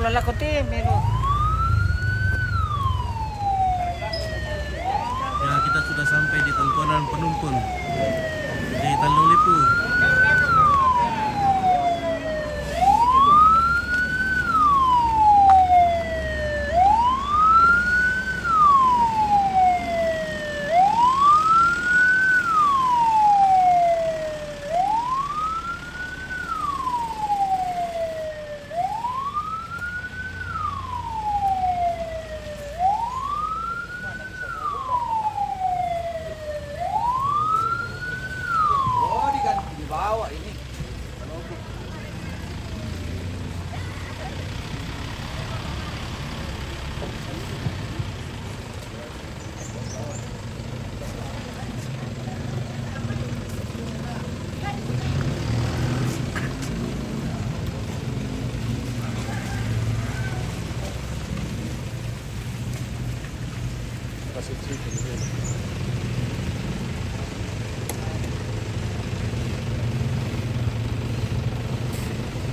lalako te, meron. Ya, kita sudah sampai di Tontonan Penumpun di Tanjung Lipu.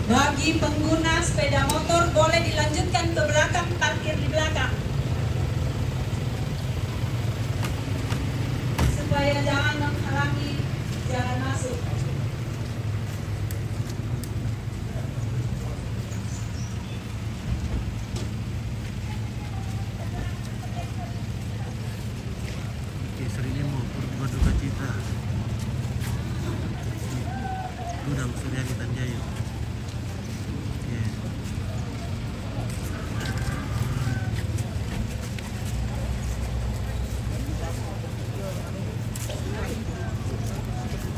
Bagi pengguna sepeda motor boleh dilanjutkan ke belakang, parkir di belakang. Supaya jangan menghalangi jalan masuk. Serinimo, Purba Duka Cita, Gudang Suryani Tanjaya.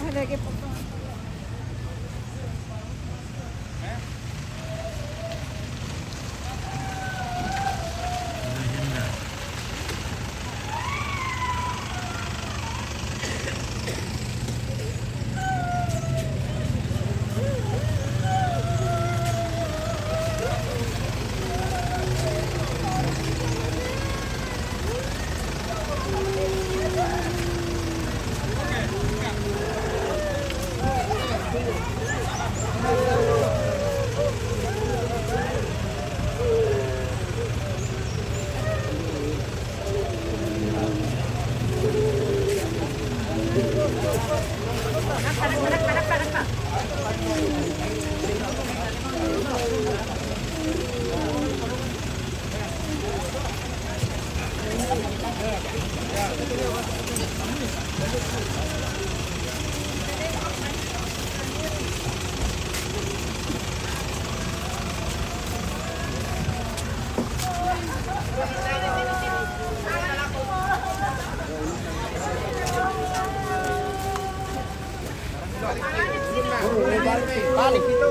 Ada lagi potong. Balik itu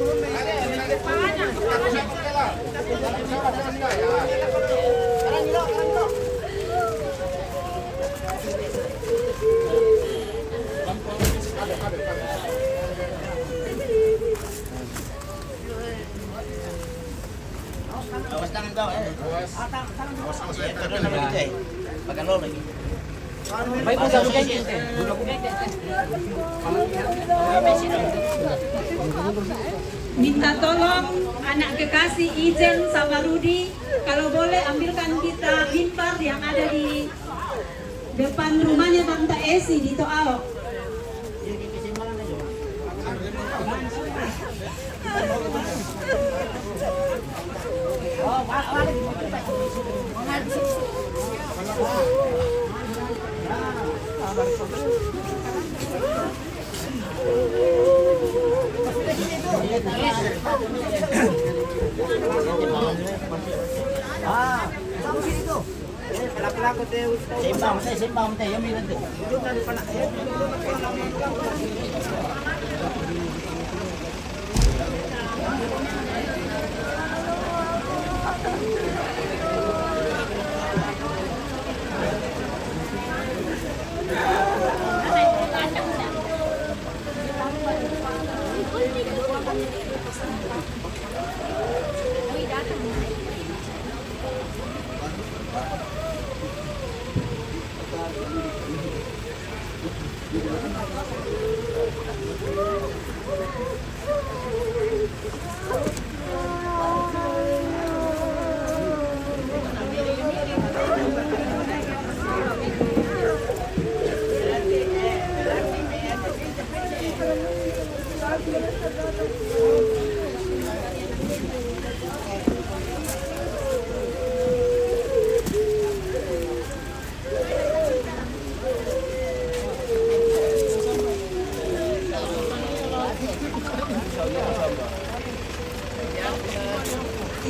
awas tangan kau, awas lagi, pakai lo lagi. Baik, Minta tolong anak kekasih Ijen sama Rudi, kalau boleh ambilkan kita pinpar yang ada di depan rumahnya Tante Esi di Toao. Seimbang teh, yang bilang tuh.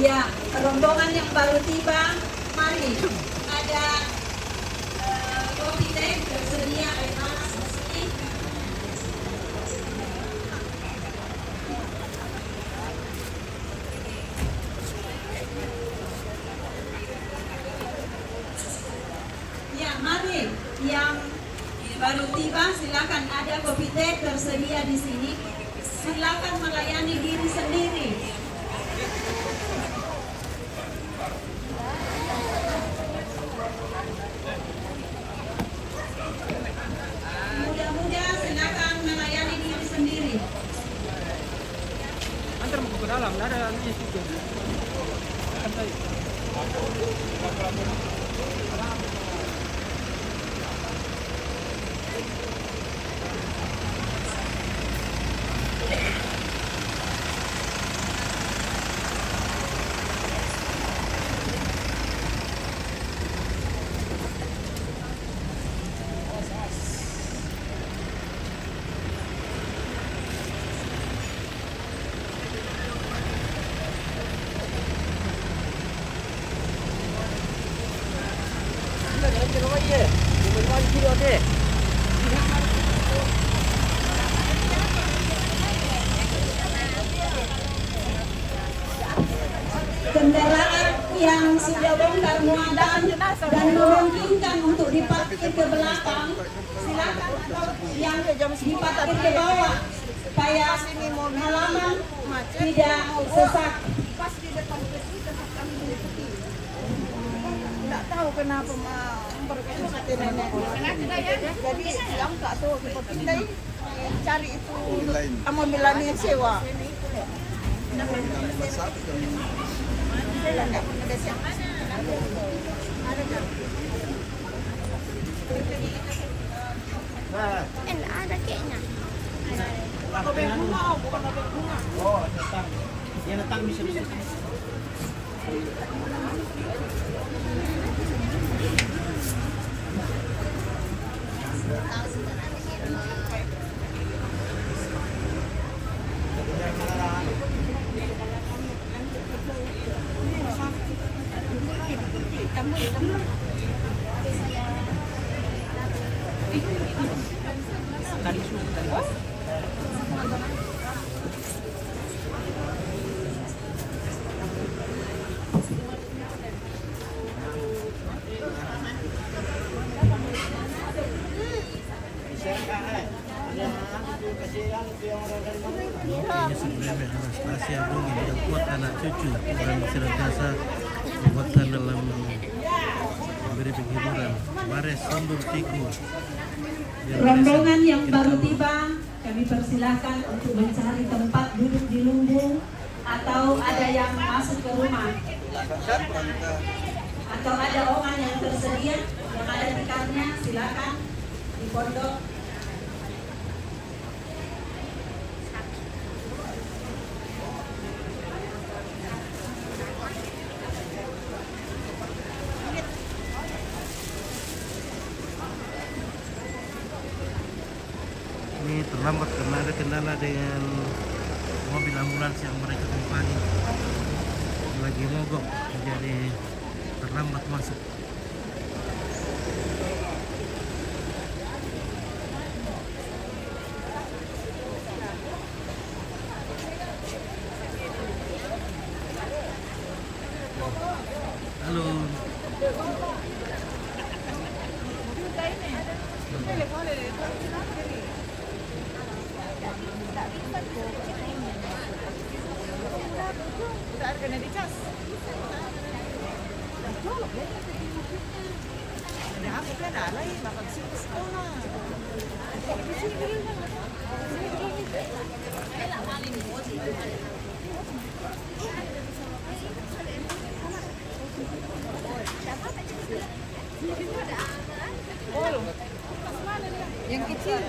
Ya, rombongan yang baru tiba, mari. Ada kopi teh tersedia air panas di sini. Ya, mari yang baru tiba silakan, ada kopi teh tersedia di sini. Silakan melayani diri sendiri. Mudah-mudah silakan melayani diri sendiri. Antar mau ke dalam, nggak ada ini juga. Santai. Kendaraan yang sudah bongkar muatan dan memungkinkan untuk diparkir ke belakang, silakan, atau yang diparkir ke bawah supaya halaman tidak sesak. Pas di depan besi tempat kami mengikuti. Tidak tahu kenapa memperkesuti nenek. Jadi yang tak tahu kita pindai cari itu ambilani sewa. Ada kayaknya. Oh, datang. Dia datang bisa-bisa. Ini sebelumnya Anastasia Bungi yang kuat anak cucu dan senantiasa membuatkan dalam memberi penghiburan. Bares Sambur Tiku. Rombongan yang baru tiba, kami persilahkan untuk mencari tempat duduk di lumbung atau ada yang masuk ke rumah. Atau ada oman yang tersedia, yang ada tiketnya, silakan di pondok. Ini terlambat karena ada kendala dengan mobil ambulans yang mereka tumpangi lagi mogok, jadi terlambat masuk. Halo. Udah kena dicas. Ada apa kan alay bakal sipis ko na. Yang kecil.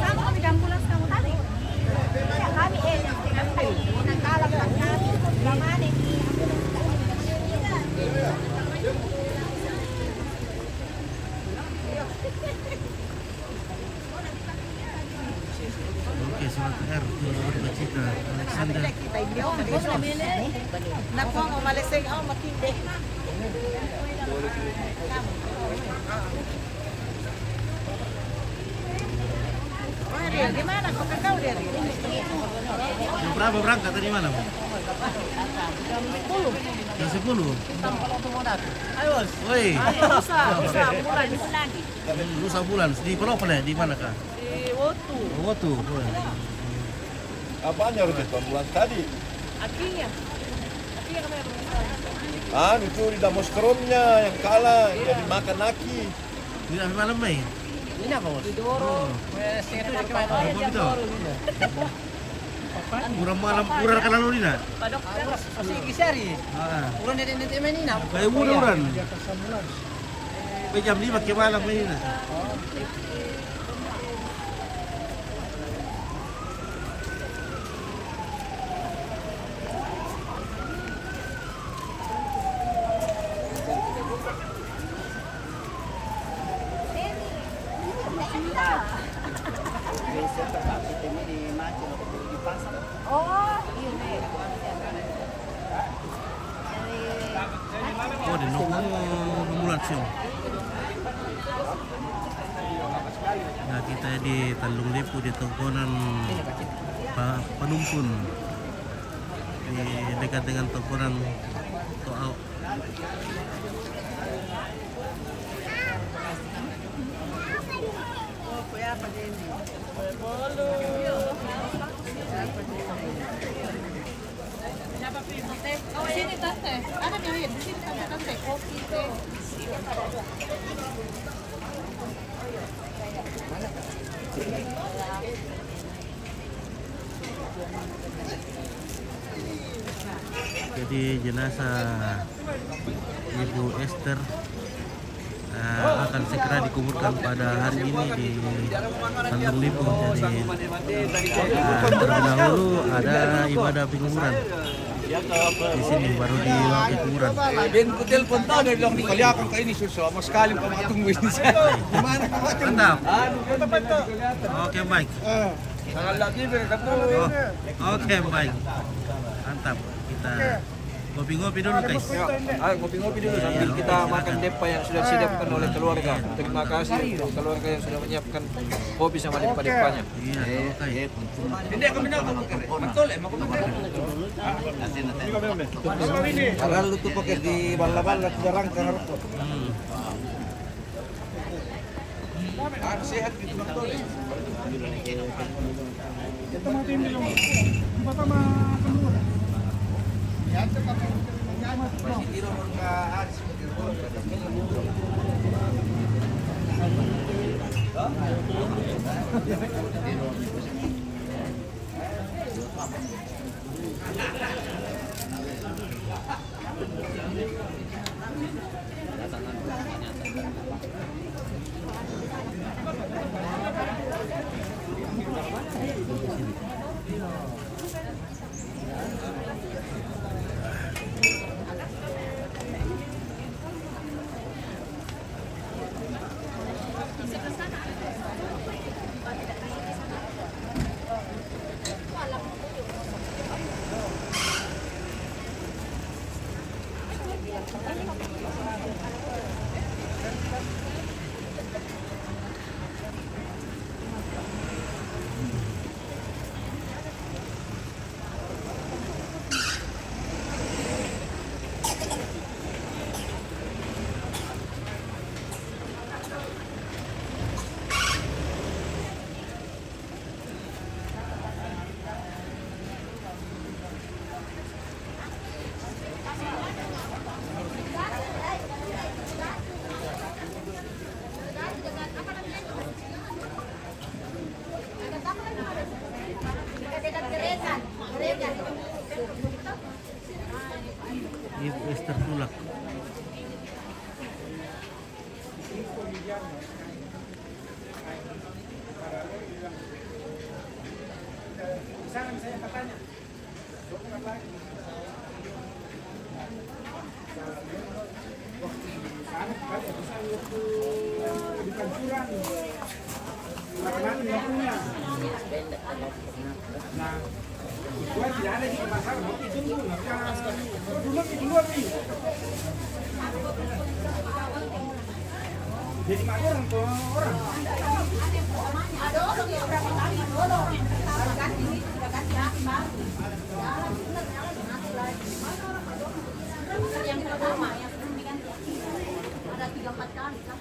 Sama kami di ambulans kamu tadi. Ya, kami nagkalat lang namin. Laman eh. R berduka cita Alexander Kita inyo, Naku, umalising ako, matindi. Oh, Riel, gimana kok kakak udah Riel? Jam berapa berangkat tadi malam? Jam 10. Ayo, Bos. Woi. bulan. Lusa bulan di Pelopon ya? Di mana kah? Di Wotu. Oh, tuh. Apaan yang rugi ambulans tadi? Akinya. Akinya kami Anu curi damoskronnya yang kalah, jadi makan laki. Di malam Mei. Ini apa, Bos? Apa itu? Kurang malam kurang kan lalu Dina. Masih kisari. Ah. Ulan nete main ini. Kayak uran. Jam 5 ke malam ini. Oh, iya nih. Oh, di simulasi. Nah, kita di Tanjung Lipu di tongkonan Penumpun di dekat dengan tongkonan Toau. Oh, sini tante. Ada nyahin. Sini tante. Kopi teh. Jadi jenazah Ibu Esther akan segera dikuburkan pada hari ini di Tanjung Lipu. Jadi terlebih dahulu ada ibadah penguburan di sini, baru di waktu kuburan. Ben ko telepon tao na lang kali ako kayo ni Suso. Mas kalim pa makatungguin siya. Gimana ka Mantap. Oke, baik. Sangat lagi berkata. Oke, baik. Mantap. Kita ngopi-ngopi dulu, guys. Ayo ngopi-ngopi dulu sambil kita makan depa yang sudah disiapkan oleh keluarga. Terima kasih untuk keluarga yang sudah menyiapkan kopi sama depa-depanya. Iya, oke. Hindi kami na betul Padahal lu tuh pakai di bala-bala jarang kan harus. Sehat gitu betul. Kita mau tim dulu. Bapak mah keluar. Ya, cepat. Masih di rumah ka Aris. Ibu Esther Tulak. Makanan yang punya. Nah, itu tidak ada di masalah, mau itu dulu, dulu itu dulu nih. Jadi mak orang tuh orang. Ada orang yang berapa kali dorong, ganti ini sudah ganti hati baru. Jalan bener, jalan mati lagi. Mana orang dorong? Yang pertama yang belum diganti hati. Ada 3-4 kali kan?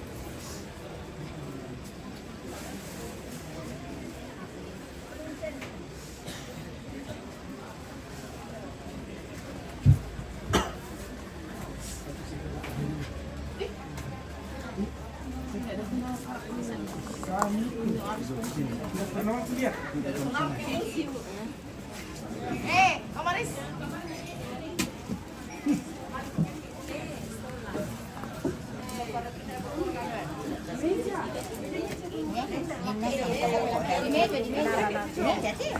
Kamaris. Di meja sih.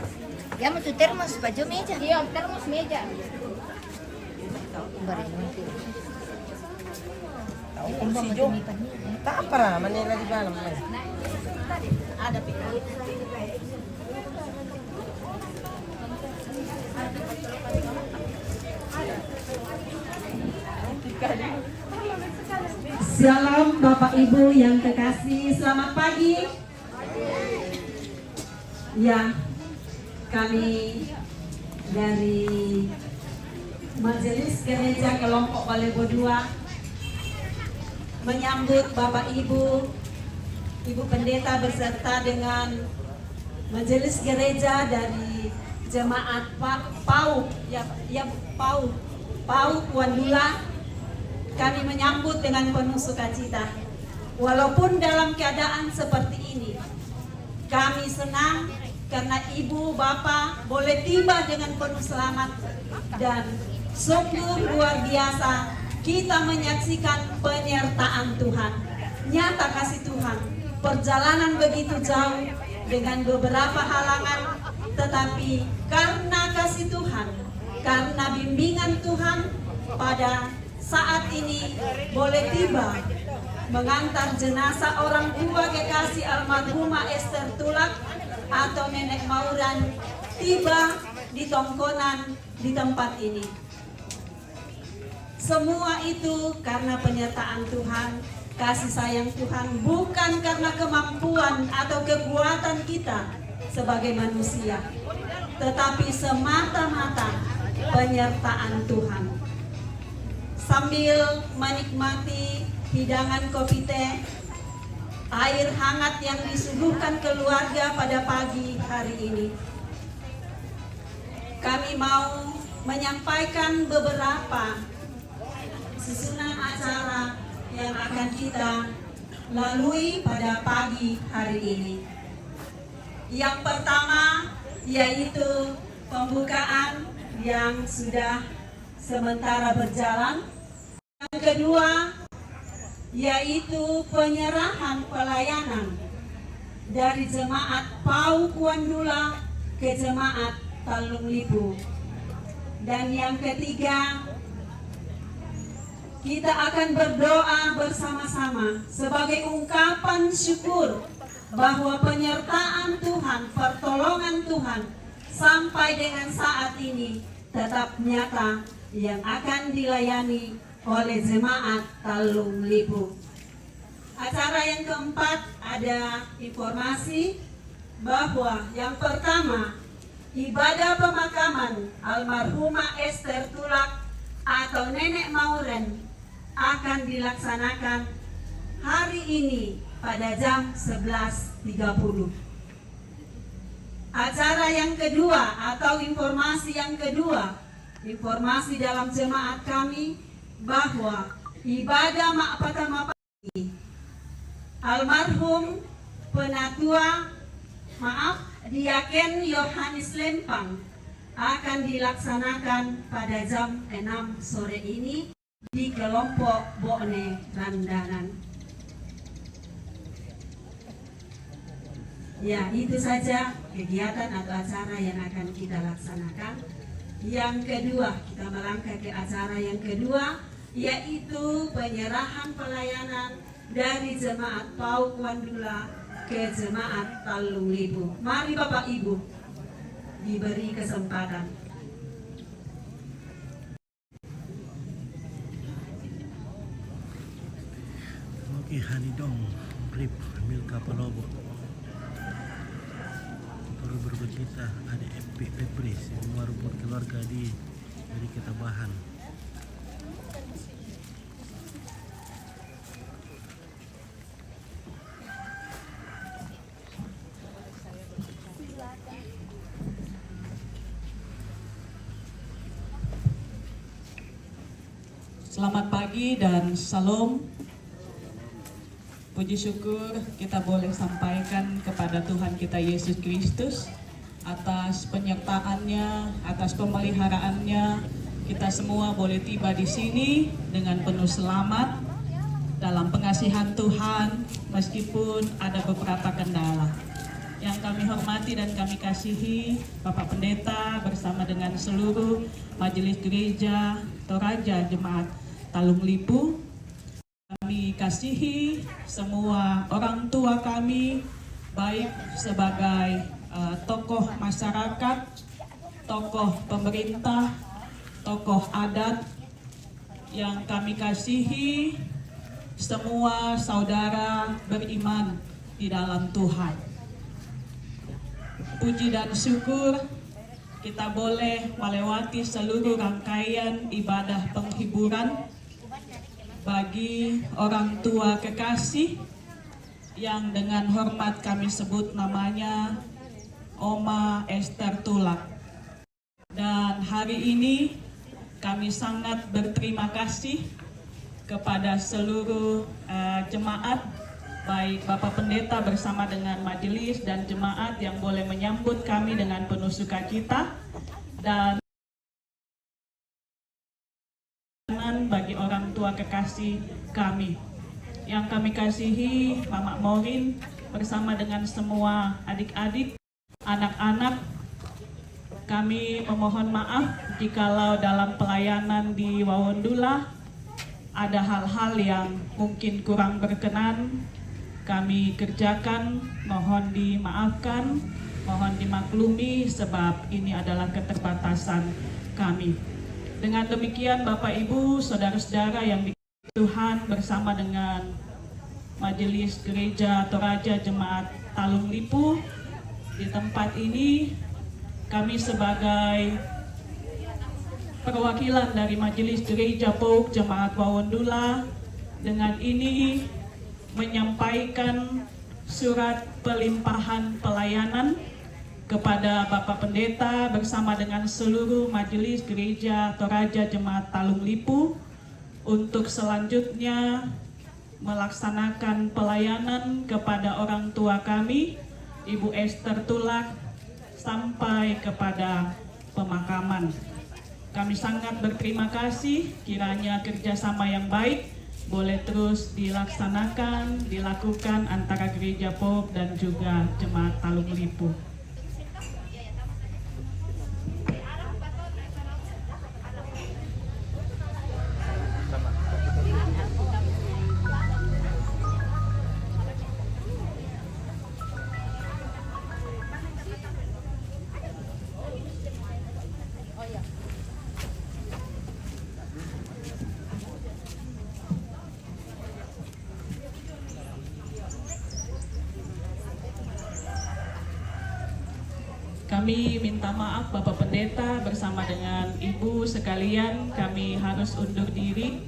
Ya mau tuh termos baju meja. Iya, termos meja. Tak apa lah, Manila di dalam. Ada pikir. Shalom Bapak Ibu yang kekasih, selamat pagi. Ya, kami dari Majelis Gereja Kelompok Balebo 2 menyambut Bapak Ibu, Ibu Pendeta beserta dengan Majelis Gereja dari Jemaat PAU Wandula. Kami menyambut dengan penuh sukacita. Walaupun dalam keadaan seperti ini, kami senang karena Ibu Bapak boleh tiba dengan penuh selamat, dan sungguh luar biasa kita menyaksikan penyertaan Tuhan, nyata kasih Tuhan. Perjalanan begitu jauh dengan beberapa halangan, tetapi karena kasih Tuhan, karena bimbingan Tuhan, pada saat ini boleh tiba mengantar jenazah orang tua kekasih almarhumah Esther Tulak atau Nenek Mauran tiba di Tongkonan di tempat ini. Semua itu karena penyertaan Tuhan, kasih sayang Tuhan, bukan karena kemampuan atau kekuatan kita sebagai manusia, tetapi semata-mata penyertaan Tuhan. Sambil menikmati hidangan kopi teh, air hangat yang disuguhkan keluarga pada pagi hari ini, kami mau menyampaikan beberapa susunan acara yang akan kita lalui pada pagi hari ini. Yang pertama yaitu pembukaan yang sudah sementara berjalan. Yang kedua yaitu penyerahan pelayanan dari Jemaat PAU Wandula ke Jemaat Talung Lipu. Dan yang ketiga, kita akan berdoa bersama-sama sebagai ungkapan syukur bahwa penyertaan Tuhan, pertolongan Tuhan sampai dengan saat ini tetap nyata yang akan dilayani oleh Jemaat Talung Lipu. Acara yang keempat ada informasi bahwa yang pertama, ibadah pemakaman almarhumah Esther Tulak atau Nenek Mauren akan dilaksanakan hari ini pada jam 11.30. Acara yang kedua atau informasi yang kedua, informasi dalam jemaat kami bahwa ibadah Makpata almarhum Penatua Diaken Yohanes Lempang akan dilaksanakan pada jam 6 sore ini di kelompok Bokne Randanan. Ya, itu saja kegiatan atau acara yang akan kita laksanakan. Yang kedua, kita melangkah ke acara yang kedua, yaitu penyerahan pelayanan dari Jemaat PAU Wandula ke jemaat Talung Lipu. Mari Bapak Ibu diberi kesempatan. Oke, Hanidong Rip Milka Palobo baru berbercita ada Epi Pepris yang merupakan keluarga di dari Ketabahan. Selamat pagi dan salam. Puji syukur kita boleh sampaikan kepada Tuhan kita Yesus Kristus atas penyertaannya, atas pemeliharaannya. Kita semua boleh tiba di sini dengan penuh selamat dalam pengasihan Tuhan meskipun ada beberapa kendala. Yang kami hormati dan kami kasihi Bapak Pendeta bersama dengan seluruh Majelis Gereja Toraja Jemaat Talung Lipu. Kami kasihi semua orang tua kami, baik sebagai tokoh masyarakat, tokoh pemerintah, tokoh adat. Yang kami kasihi semua saudara beriman di dalam Tuhan. Puji dan syukur kita boleh melewati seluruh rangkaian ibadah penghiburan bagi orang tua kekasih yang dengan hormat kami sebut namanya Oma Esther Tulak. Dan hari ini kami sangat berterima kasih kepada seluruh jemaat, baik Bapak Pendeta bersama dengan majelis dan jemaat yang boleh menyambut kami dengan penuh sukacita, dan bagi orang tua kekasih kami. Yang kami kasihi Mama Morin bersama dengan semua adik-adik, anak-anak. Kami memohon maaf jikalau dalam pelayanan di Wawondula ada hal-hal yang mungkin kurang berkenan kami kerjakan. Mohon dimaafkan, mohon dimaklumi sebab ini adalah keterbatasan kami. Dengan demikian Bapak Ibu, saudara-saudara yang dikasihi Tuhan, bersama dengan Majelis Gereja Toraja Jemaat Talung Lipu, di tempat ini kami sebagai perwakilan dari Majelis Gereja Pauk Jemaat Wawondula dengan ini menyampaikan surat pelimpahan pelayanan kepada Bapak Pendeta bersama dengan seluruh Majelis Gereja Toraja Jemaat Talung Lipu untuk selanjutnya melaksanakan pelayanan kepada orang tua kami, Ibu Esther Tulak, sampai kepada pemakaman. Kami sangat berterima kasih, kiranya kerjasama yang baik boleh terus dilakukan antara Gereja Pauk dan juga Jemaat Talung Lipu. Kami minta maaf Bapak Pendeta bersama dengan Ibu sekalian, kami harus undur diri,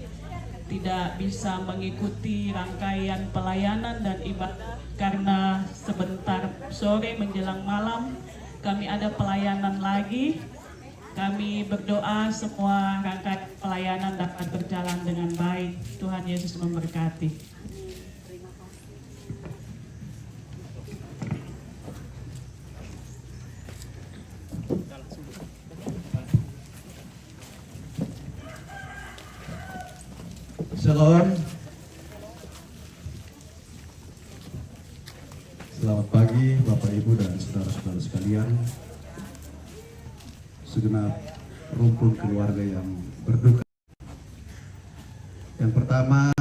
tidak bisa mengikuti rangkaian pelayanan dan ibadah karena sebentar sore menjelang malam kami ada pelayanan lagi. Kami berdoa semua rangkaian pelayanan dapat berjalan dengan baik. Tuhan Yesus memberkati. Shalom. Selamat pagi Bapak Ibu dan saudara-saudara sekalian, segenap rumpun keluarga yang berduka. Yang pertama,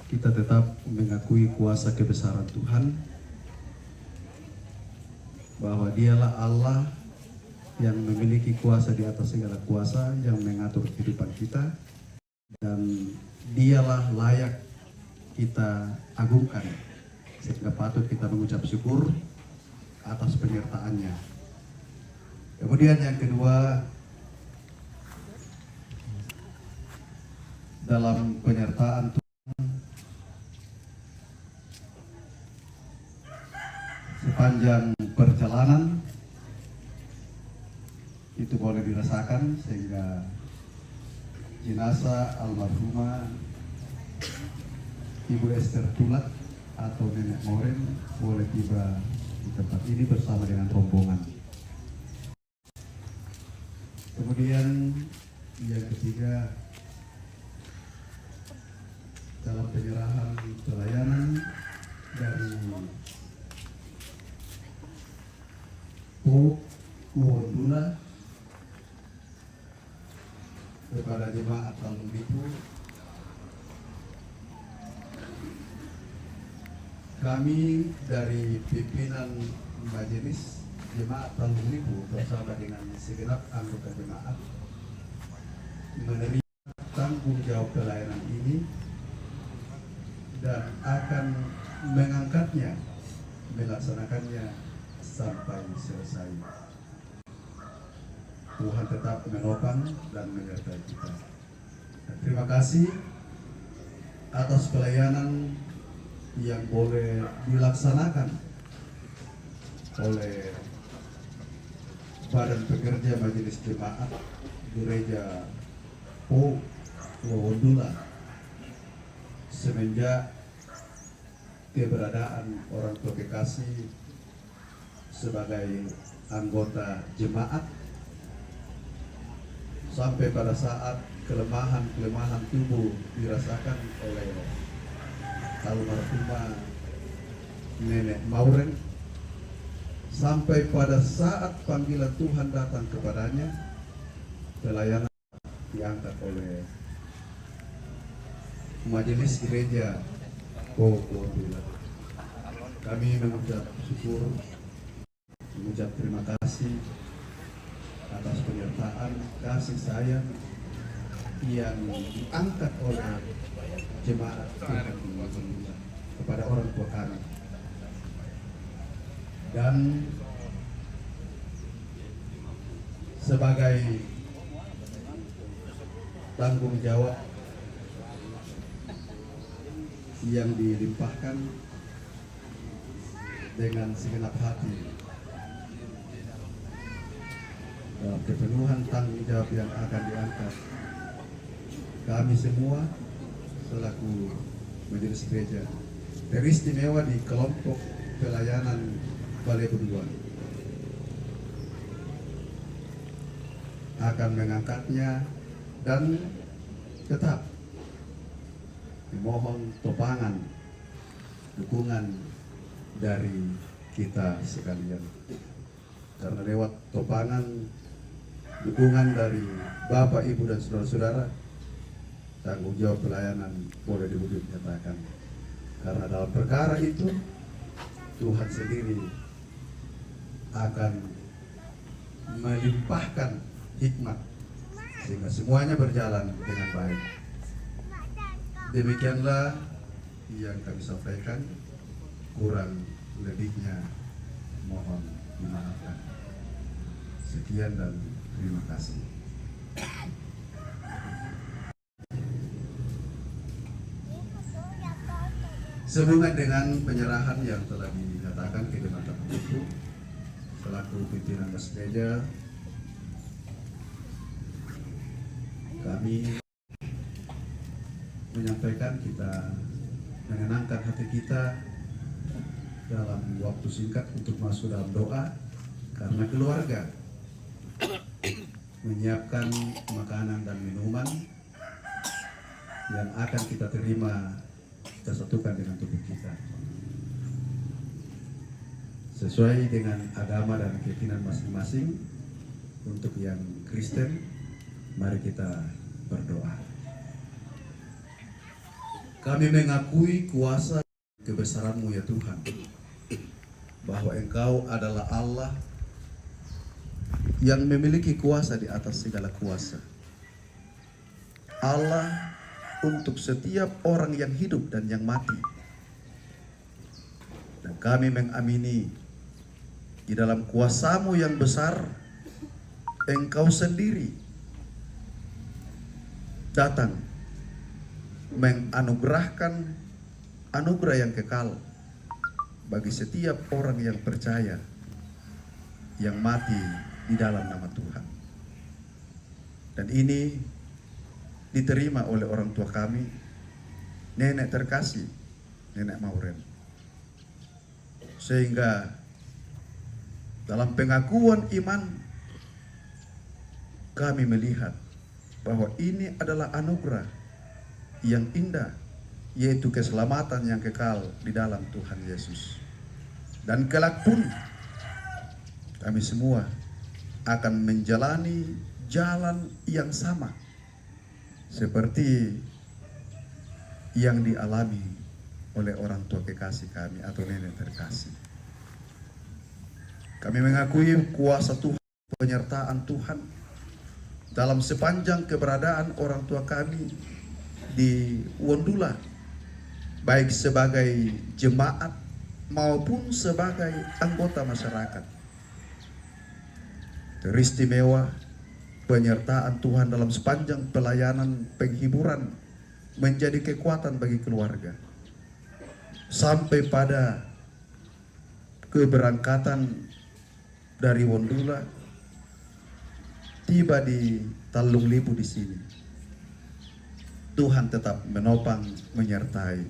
kita tetap mengakui kuasa kebesaran Tuhan, bahwa Dialah Allah yang memiliki kuasa di atas segala kuasa, yang mengatur kehidupan kita, dan Dialah layak kita agungkan, sehingga patut kita mengucap syukur atas penyertaannya. Kemudian yang kedua, dalam penyertaan Tuhan sepanjang perjalanan itu boleh dirasakan, sehingga jenazah almarhumah Ibu Esther Tulat atau Nenek Moren boleh tiba di tempat ini bersama dengan rombongan. Kemudian yang ketiga, dalam penyerahan pelayanan dari Wondula kepada jemaat Tanjung Lipu, kami dari pimpinan Majelis Jemaat Tanjung Lipu bersama dengan segenap anggota jemaat menerima tanggung jawab pelayanan ini dan akan mengangkatnya, melaksanakannya sampai selesai. Tuhan tetap menopang dan menyertai kita. Dan terima kasih atas pelayanan yang boleh dilaksanakan oleh Badan Pekerja Majelis Jemaat Gereja Wondula semenjak keberadaan orang tua Bekasi sebagai anggota jemaat sampai pada saat kelemahan tubuh dirasakan oleh almarhumah Nenek Mauren, sampai pada saat panggilan Tuhan datang kepadanya, pelayanan diangkat oleh Majelis Gereja Wondula. Kami mengucap syukur, mengucap terima kasih atas penyertaan kasih sayang yang diangkat oleh jemaat Tuhan kepada orang tua kami. Dan sebagai tanggung jawab yang dilimpahkan dengan segenap hati, kepenuhan tanggung jawab yang akan diangkat, kami semua selaku Majelis Gereja teristimewa di kelompok pelayanan Balai Berdua akan mengangkatnya dan tetap memohon topangan dukungan dari kita sekalian, karena lewat topangan dukungan dari Bapak, Ibu, dan saudara-saudara, tanggung jawab pelayanan boleh dinyatakan. Karena dalam perkara itu Tuhan sendiri akan melimpahkan hikmat sehingga semuanya berjalan dengan baik. Demikianlah yang kami sampaikan, kurang lebihnya mohon dimaafkan. Sekian dan terima kasih. Sehubungan dengan penyerahan yang telah dinyatakan ke jemaat itu, selaku pimpinan Mas Gereja, kami menyampaikan kita menenangkan hati kita dalam waktu singkat untuk masuk dalam doa, karena keluarga menyiapkan makanan dan minuman yang akan kita terima, kita satukan dengan tubuh kita sesuai dengan agama dan keyakinan masing-masing. Untuk yang Kristen, mari kita berdoa. Kami mengakui kuasa kebesaran-Mu ya Tuhan, bahwa Engkau adalah Allah yang memiliki kuasa di atas segala kuasa. Allah untuk setiap orang yang hidup dan yang mati. Dan kami mengamini di dalam kuasa-Mu yang besar, Engkau sendiri datang menganugerahkan anugerah yang kekal bagi setiap orang yang percaya, yang mati di dalam nama Tuhan. Dan ini diterima oleh orang tua kami, nenek terkasih, Nenek Mauren. Sehingga dalam pengakuan iman kami melihat bahwa ini adalah anugerah yang indah, yaitu keselamatan yang kekal di dalam Tuhan Yesus. Dan kelak pun kami semua akan menjalani jalan yang sama seperti yang dialami oleh orang tua kekasih kami atau nenek terkasih. Kami mengakui kuasa Tuhan, penyertaan Tuhan dalam sepanjang keberadaan orang tua kami di Wondula, baik sebagai jemaat maupun sebagai anggota masyarakat. Teristimewa penyertaan Tuhan dalam sepanjang pelayanan penghiburan menjadi kekuatan bagi keluarga. Sampai pada keberangkatan dari Wondula, tiba di Talung Lipu di sini, Tuhan tetap menopang, menyertai,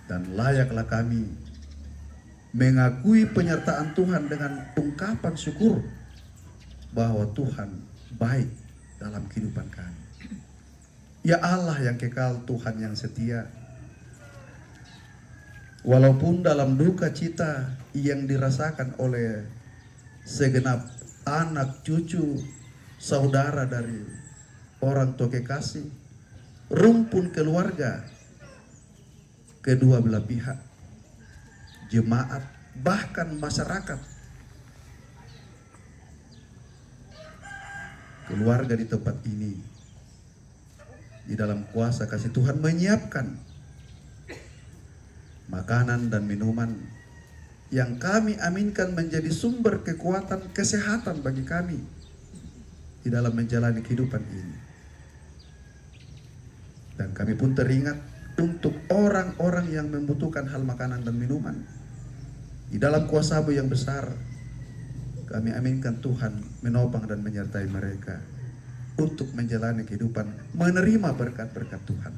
dan layaklah kami mengakui penyertaan Tuhan dengan ungkapan syukur bahwa Tuhan baik dalam kehidupan kami. Ya Allah yang kekal, Tuhan yang setia, walaupun dalam duka cita yang dirasakan oleh segenap anak, cucu, saudara dari orang tua kekasih, rumpun keluarga, kedua belah pihak, jemaat, bahkan masyarakat, keluarga di tempat ini, di dalam kuasa kasih Tuhan menyiapkan makanan dan minuman yang kami aminkan menjadi sumber kekuatan kesehatan bagi kami di dalam menjalani kehidupan ini. Dan kami pun teringat untuk orang-orang yang membutuhkan hal makanan dan minuman. Di dalam kuasa-Mu yang besar, kami aminkan Tuhan menopang dan menyertai mereka untuk menjalani kehidupan, menerima berkat-berkat Tuhan.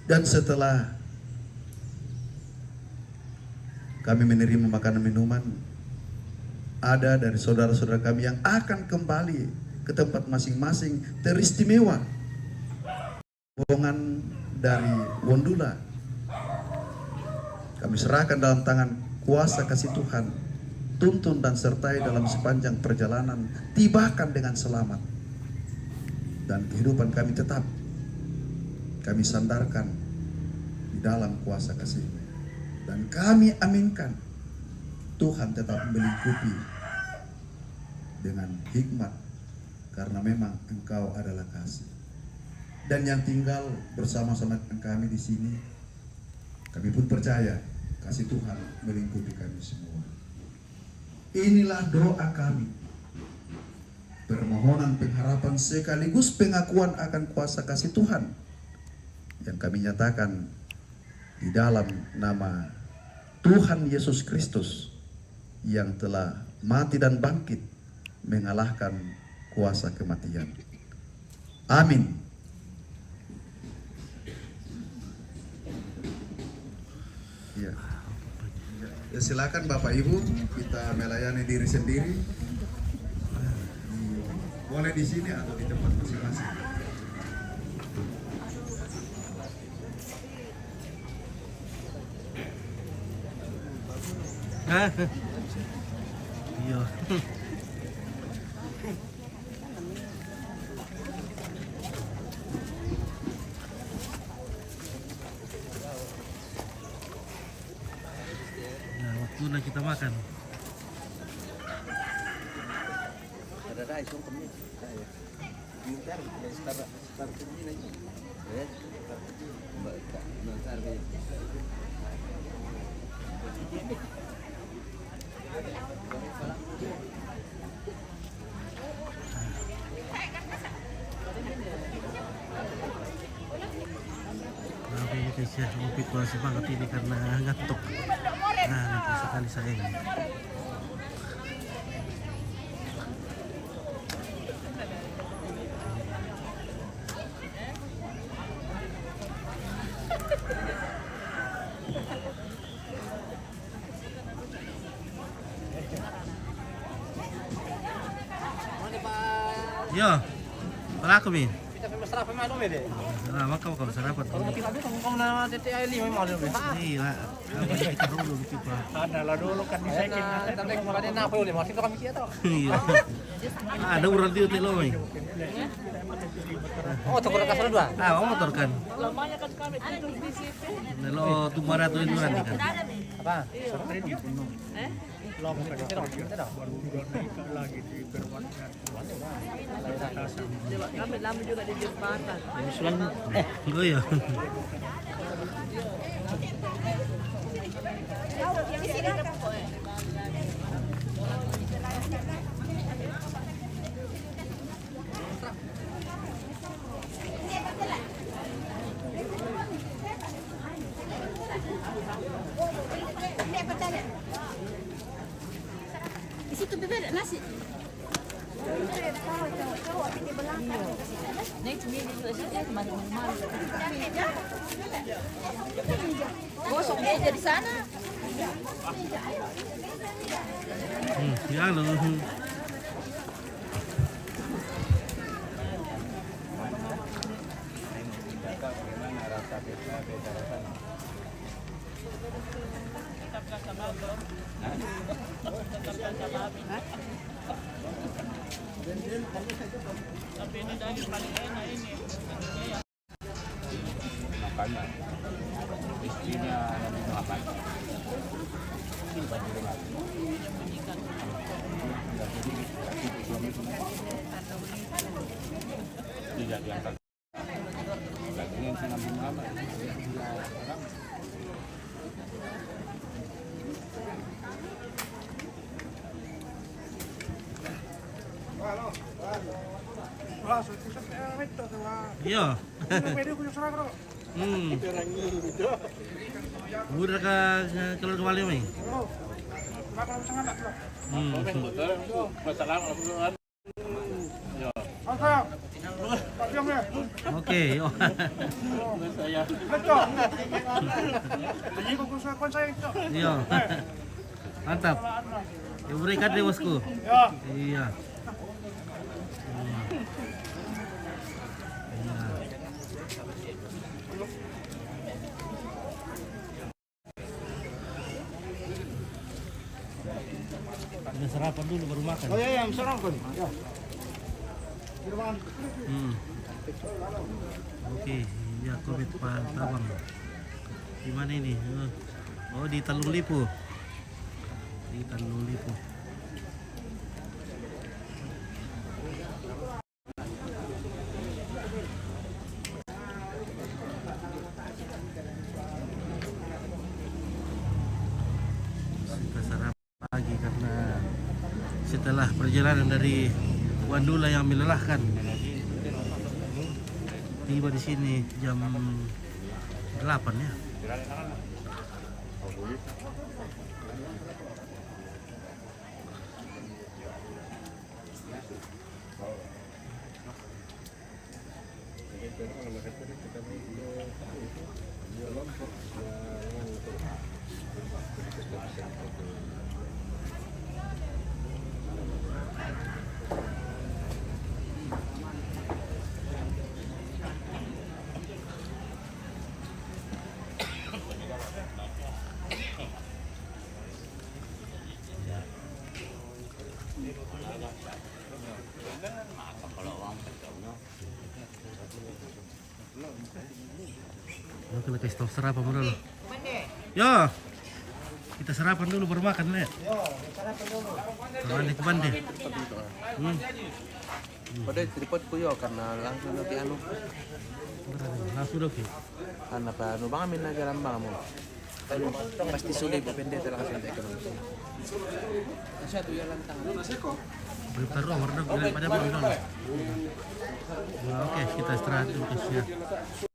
Dan setelah kami menerima makanan minuman, ada dari saudara-saudara kami yang akan kembali ke tempat masing-masing, teristimewa rombongan dari Wondula. Kami serahkan dalam tangan kuasa kasih Tuhan, tuntun dan sertai dalam sepanjang perjalanan, tibakan dengan selamat. Dan kehidupan kami tetap kami sandarkan di dalam kuasa kasih. Dan kami aminkan Tuhan tetap melingkupi dengan hikmat, karena memang Engkau adalah kasih. Dan yang tinggal bersama-sama kami di sini, kami pun percaya kasih Tuhan melingkupi kami semua. Inilah doa kami, permohonan pengharapan sekaligus pengakuan akan kuasa kasih Tuhan yang kami nyatakan di dalam nama Tuhan Yesus Kristus yang telah mati dan bangkit mengalahkan kuasa kematian. Amin. Ya. Ya, silakan Bapak Ibu, kita melayani diri sendiri. Boleh di sini atau di tempat masing-masing. Iya. kita makan. Guys ya, ngopi tua semangat ini karena ngantuk. Nah, ngantuk sekali saya ini. Yo, pelaku min. Masarap memang dong deh. Nah, maka kalau sarapan. Kalau kita tuh ngomong nama TTI 5 mau dong. Iya, kita dulu kita. Ada lah dulu kan di second. Tapi kemarin apa dulu masih kami kita. Iya. Ada urang di hotel loh. Oh, tukar kasar dua. Ah, motor kan. Lamanya kan kami tidur di situ. Nelo tumara tuh itu kan. Apa? Kami lama juga di jembatan. Oh iya. Di situ bebek ada nasi. Gosok meja di sana. Ya lo. Tapi ini daging paling enak ini. Makanya istrinya makan. Tidak diangkat. Dagingnya saya ngambil lama. Iya. Udah kalau kembali mai. Oke, yo. Iya. Mantap. Ya berikan deh bosku. Iya. Ada sarapan dulu baru makan. Oh iya, sarapan. Ya. Oke, ya komit Pak Tabang. Di mana ini? Oh, di Tanjung Lipo. Di Tanjung Lipo. Kita sarapan pagi karena setelah perjalanan dari Wandula yang melelahkan, tiba di sini jam 8 ya. Yo, kita kasih tahu sarapan dulu. Yo, Kita sarapan dulu baru makan Le. Balik bande. Pada tripod ko yo karena langsung nanti anu. Langsung oke. Karena pa anu bang amin na jalan bang mo. Pasti sulit pendeta langsung nanti ekonomi. Asya tu jalan tangan. Belum taruh warna gila pada bawah. Oke, kita istirahat dulu guys ya.